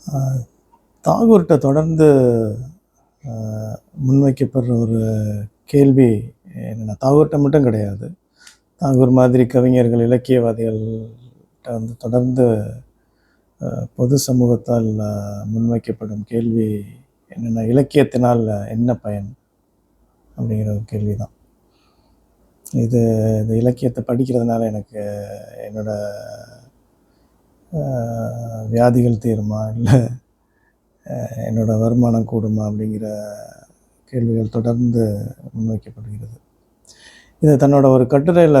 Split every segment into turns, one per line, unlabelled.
அ தாகூர்ட்ட தொடர்ந்து அ முன்வைக்கப்படுற ஒரு கேள்வி என்னன்னா, தாகூர்ட்ட மட்டும் கிடையாது. தாகூர் மாதிரி கவிஞர்கள், இலக்கியவாதிகள்ட்ட வந்து தொடர்ந்து பொது சமூகத்தால் முன்வைக்கப்படும் கேள்வி என்னன்னா, இலக்கியத்தினால் என்ன பயன்? அப்படிங்கிற ஒரு கேள்வி தான். இது இந்த இலக்கியத்த படிக்கிறதுனால எனக்கு என்னோட வியாதிகள் தீருமா? இல்ல என்னோட வருமானம் கூடுமா? அப்படிங்கிற கேள்விகள் தொடர்ந்து முன்வைக்கப்படுகிறது. இத தன்னோட ஒரு கட்டுரையில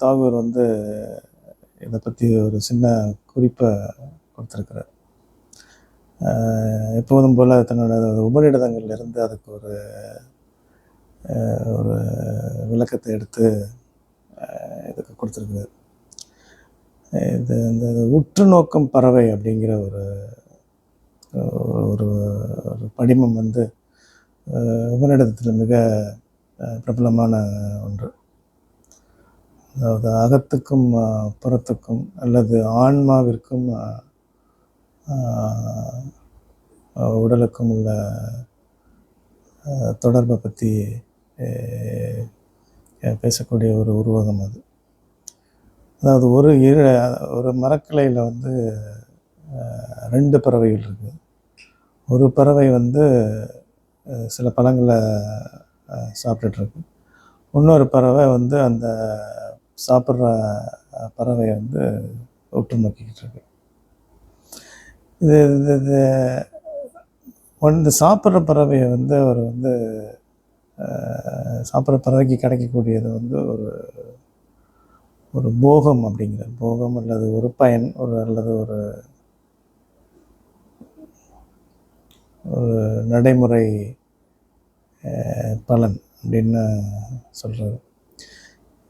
தாகூர் வந்து இத பத்தி ஒரு சின்ன குறிப்ப கொடுத்திருக்கிறார். எப்போதும் போல தன்னோட உபநிடதங்கள்லேருந்து அதுக்கு ஒரு ஒரு விளக்கத்த எடுத்து இதுக்கு கொடுத்துருக்கிறார். இது இந்த உற்று நோக்கும் பறவை அப்படிங்கிற ஒரு ஒரு ஒரு படிமம் வந்து உபநிடதத்தில் மிக பிரபலமான ஒன்று. அதாவது அகத்துக்கும் புறத்துக்கும் அல்லது ஆன்மாவிற்கும் உடலுக்கும் உள்ள தொடர்பை பற்றி பேசக்கூடிய ஒரு உருவகம் அது. அதாவது ஒரு மரக்கிளையில் வந்து 2 பறவைகள் இருக்குது. ஒரு பறவை வந்து சில பழங்களை சாப்பிட்டுட்ருக்கு. இன்னொரு பறவை வந்து அந்த சாப்பிட்ற பறவையை வந்து உற்று நோக்கிக்கிட்டு இருக்கு. இது இது இந்த சாப்பிட்ற பறவையை வந்து அவர் வந்து சாப்பிட்ற பறவைக்கு கிடைக்கக்கூடியது வந்து ஒரு ஒரு போகம் அப்படிங்கிற போகம் அல்லது ஒரு பயன் அல்லது ஒரு ஒரு நடைமுறை பலன் அப்படின்னு சொல்கிறது.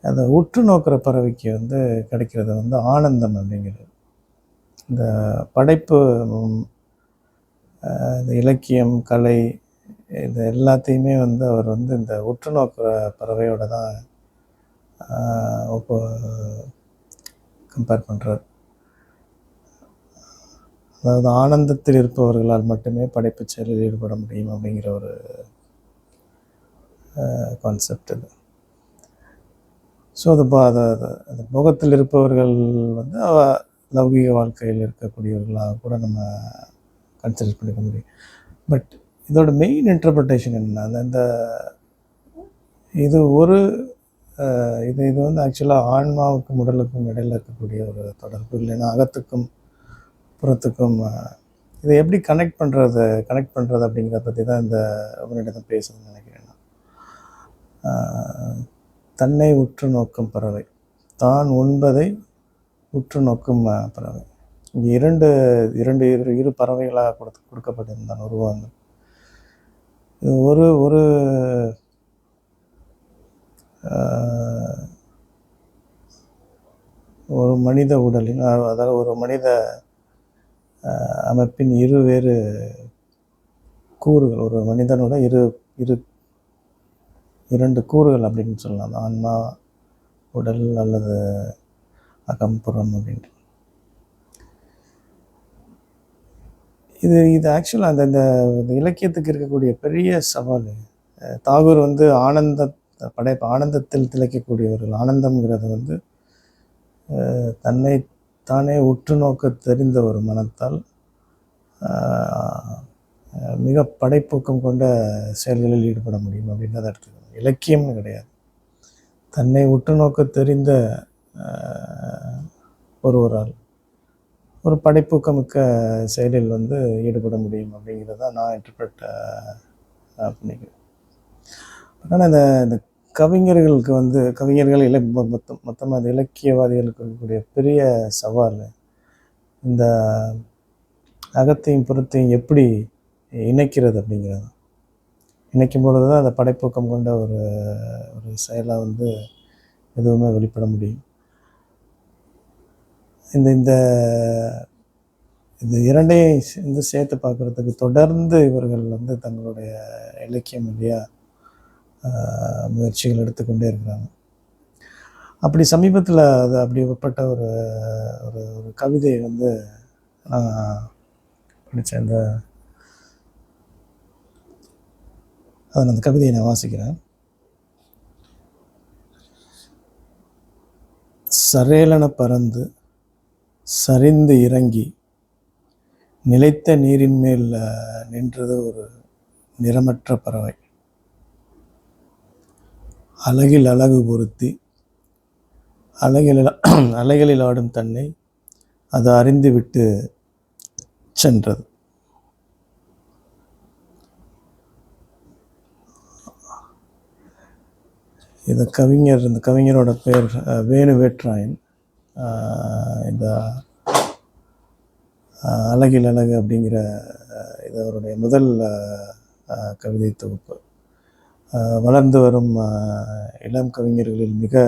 அந்த உற்று நோக்கிற பறவைக்கு வந்து கிடைக்கிறது வந்து ஆனந்தம் அப்படிங்கிறது. இந்த படைப்பு, இந்த இலக்கியம், கலை இது எல்லாத்தையுமே வந்து அவர் வந்து இந்த உற்று நோக்கிற பறவையோடு தான் கம்பேர் பண்ணுறார். அதாவது ஆனந்தத்தில் இருப்பவர்களால் மட்டுமே படைப்பு செயலில் ஈடுபட முடியும் அப்படிங்கிற ஒரு கான்செப்ட் இது. ஸோ அந்த போகத்தில் இருப்பவர்கள் வந்து லௌகிக வாழ்க்கையில் இருக்கக்கூடியவர்களாக கூட நம்ம கன்சிடர் பண்ணிக்க முடியும். பட் இதோட மெயின் இன்டர்பிரிட்டேஷன் என்னன்னா, இந்த இது ஒரு இது இது வந்து ஆக்சுவலாக ஆன்மாவுக்கும் உடலுக்கும் இடையில் இருக்கக்கூடிய ஒரு தொடர்பு. இல்லைன்னா அகத்துக்கும் புறத்துக்கும் இதை எப்படி கனெக்ட் பண்ணுறது அப்படிங்கிறத பற்றி தான் இந்த உபநிடதம் பேசுதுன்னு நினைக்கிறேன். தன்னை உற்று நோக்கும் பறவை, தான் உண்பதை உற்று நோக்கும் பறவை. இங்கே இரு பறவைகளாக கொடுக்கப்பட்டிருந்தான் உருவங்கள். இது ஒரு ஒரு ஒரு மனித உடலின், அதாவது ஒரு மனித அமைப்பின் வேறு கூறுகள், ஒரு மனிதனோட இரண்டு கூறுகள் அப்படின்னு சொல்லலாம். ஆன்மா, உடல் அல்லது அகம்புறம் அப்படின்ட்டு. இது ஆக்சுவலாக அந்த இலக்கியத்துக்கு இருக்கக்கூடிய பெரிய சவால். தாகூர் வந்து ஆனந்தத்தில் திளைக்கக்கூடியவர்கள். ஆனந்தம்ங்கிறது வந்து தன்னை தானே உற்று நோக்க தெரிந்த ஒரு மனத்தால் மிக படைப்பூக்கம் கொண்ட செயல்களில் ஈடுபட முடியும் அப்படின்னு அதை எடுத்துக்கணும். இலக்கியம்னு கிடையாது, தன்னை உற்று நோக்க தெரிந்த ஒருவரால் ஒரு படைப்பூக்கமிக்க செயலில் வந்து ஈடுபட முடியும் அப்படிங்கிறத நான் இன்டர்பிரட் பண்ணிக்கிறேன். ஆனால் இந்த கவிஞர்களுக்கு வந்து மொத்தமாக அந்த இலக்கியவாதிகளுக்கு இருக்கக்கூடிய பெரிய சவால் இந்த அகத்தையும் புறத்தையும் எப்படி இணைக்கிறது அப்படிங்கிறது. இணைக்கும் பொழுது தான் அந்த படைப்பூக்கம் கொண்ட ஒரு செயலாக வந்து எதுவுமே வெளிப்பட முடியும். இந்த இரண்டையும் வந்து சேர்த்து பார்க்குறதுக்கு தொடர்ந்து இவர்கள் வந்து தங்களுடைய இலக்கியம் இல்லையா முயற்சிகள் எடுத்துக்கொண்டே இருக்கிறாங்க. அப்படி சமீபத்தில் அப்படிப்பட்ட ஒரு ஒரு கவிதை வந்து நான் பிடிச்ச அந்த கவிதையை நான் வாசிக்கிறேன். சரேலென பறந்து சரிந்து இறங்கி நிலைத்த நீரின் மேல் நின்றது ஒரு நிறமற்ற பறவை. அழகில் அழகு பொருத்தி அலைகளில் ஆடும் தன்னை அது அறிந்து விட்டு சென்றது. இந்த கவிஞரோட பேர் வேணு வேட்ராயன். இந்த அழகில் அழகு அப்படிங்கிற இது அவருடைய முதல் கவிதை தொகுப்பு. வளர்ந்து வரும் இளம் கவிஞர்களில் மிக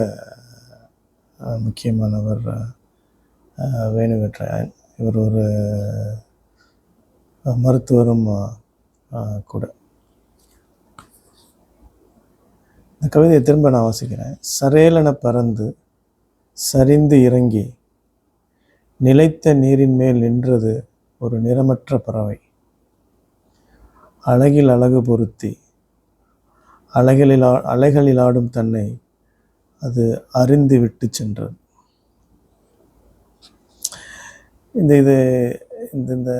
முக்கியமானவர் வேணு வேட்ராயன். இவர் ஒரு மருத்துவரும் கூட. இந்த கவிதையை திரும்ப நான் வாசிக்கிறேன். சரேலென பறந்து சரிந்து இறங்கி நிலைத்த நீரின் மேல் நின்றது ஒரு நிறமற்ற பறவை. அழகில் அழகு பொருத்தி அலைகளில் ஆடும் தன்னை அது அறிந்து விட்டு சென்றது. இந்த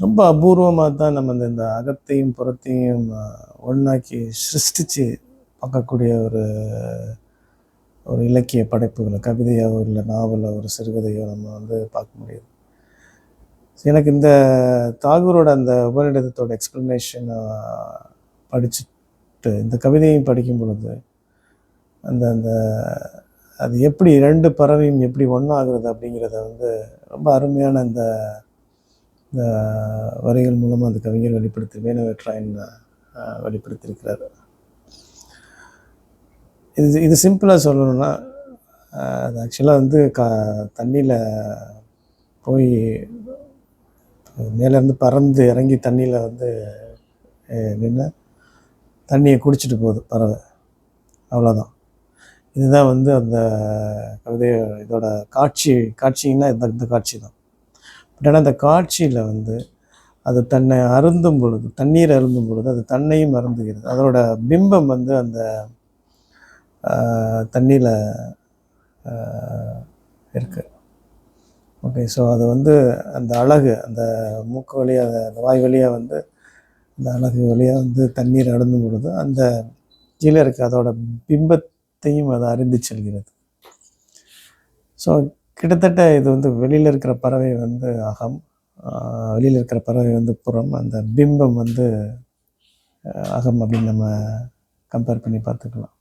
ரொம்ப அபூர்வமாக தான் நம்ம இந்த அகத்தையும் புறத்தையும் ஒன்றாக்கி சிருஷ்டிச்சு பார்க்கக்கூடிய ஒரு இலக்கிய படைப்புகளை, கவிதையோ இல்லை நாவலோ ஒரு சிறுகதையோ நம்ம பார்க்க முடியுது. எனக்கு இந்த தாகூரோட அந்த உபநிடதத்தோட எக்ஸ்பிளனேஷன் படிச்சுட்டு இந்த கவிதையும் படிக்கும் பொழுது அந்த அது எப்படி ரெண்டு பறவையும் எப்படி ஒன்றாகிறது அப்படிங்கிறத ரொம்ப அருமையான இந்த வரிகள் மூலமாக அந்த கவிஞர் வேணு வேட்ராயன் வெளிப்படுத்தியிருக்கிறார். இது சிம்பிளாக சொல்லணும்னா, அது ஆக்சுவலாக தண்ணியில் போய் மேலேருந்து பறந்து இறங்கி தண்ணியில் நின்று தண்ணியை குடிச்சிட்டு போகுது பறவை, அவ்வளோதான். இதுதான் அந்த கவிதை இதோட காட்சின்னா இந்த காட்சி தான். பட் ஆனால் அந்த காட்சியில் அது தன்னை அருந்தும் பொழுது, தண்ணீர் அருந்தும் பொழுது அது தன்னையும் அருந்துகிறது. அதோட பிம்பம் அந்த தண்ணியில் இருக்கு. ஓகே, ஸோ அது அந்த அழகு, அந்த மூக்கு வழியாக, அந்த வாய் வழியாக அந்த அழகு வழியாக தண்ணீர் அருந்தும் பொழுது அந்த கீழே இருக்க அதோட பிம்பத்தையும் அது அறிந்து செல்கிறது. ஸோ கிட்டத்தட்ட இது வெளியில் இருக்கிற பறவை அகம், வெளியில் இருக்கிற பறவை புறம், அந்த பிம்பம் அகம் அப்படின்னு நம்ம கம்பேர் பண்ணி பார்த்துக்கலாம்.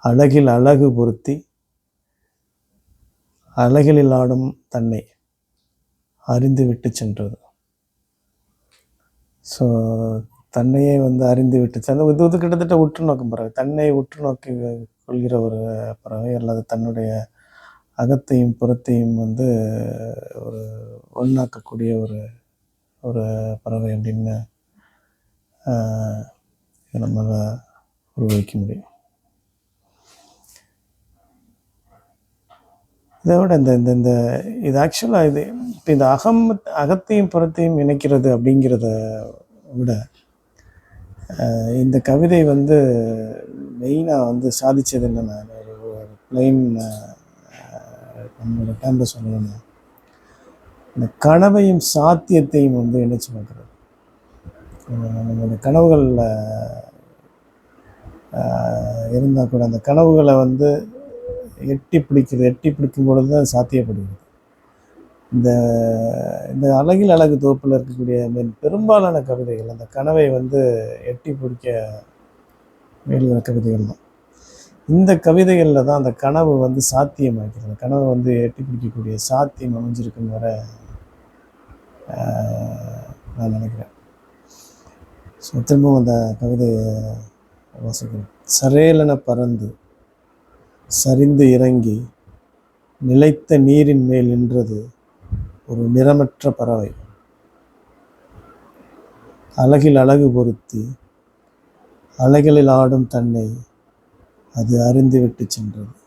அழகில் அழகு பொருத்தி அழகில் ஆடும் தன்னை அறிந்து விட்டு சென்றது. ஸோ தன்னையே அறிந்து விட்டு சென்ற இது கிட்டத்தட்ட உற்று நோக்கும் பறவை, தன்னை உற்று நோக்கி கொள்கிற ஒரு பறவை, அல்லது தன்னுடைய அகத்தையும் புறத்தையும் ஒரு ஒன்றாக்கக்கூடிய ஒரு பறவை அப்படின்னு நம்மளால் உருவாக்க முடியும். இதை விட இந்த இது ஆக்சுவலாக இப்போ இந்த அகத்தையும் புறத்தையும் இணைக்கிறது அப்படிங்கிறத விட இந்த கவிதை மெயினாக சாதித்தது என்னென்னா, ஒரு பிளைன் நம்மளோட டேமில் சொல்லணும்னா, இந்த கனவையும் சாத்தியத்தையும் இணைச்சு பார்க்குறது. நம்மளுடைய கனவுகளில் இருந்தால் கூட அந்த கனவுகளை எட்டி பிடிக்கும் பொழுது தான் சாத்தியப்படுகிறது. இந்த அழகில் அழகு தொகுப்பில் இருக்கக்கூடிய பெரும்பாலான கவிதைகள் அந்த கனவை எட்டி பிடிக்க மேலுள்ள கவிதைகள் தான். இந்த கவிதைகளில் தான் அந்த கனவு சாத்தியமாக்கிறது, கனவை எட்டி பிடிக்கக்கூடிய சாத்தியம் அமைஞ்சிருக்குன்னு வர நான் நினைக்கிறேன். ஸோ திரும்பவும் அந்த கவிதையை வாசிக்கிறேன். சரேலென பறந்து சரிந்து இறங்கி நிலைத்த நீரின் மேல் நின்றது ஒரு நிறமற்ற பறவை. அழகில் அழகு பொருத்தி அலைகளில் ஆடும் தன்னை அது அறிந்து விட்டு சென்றது.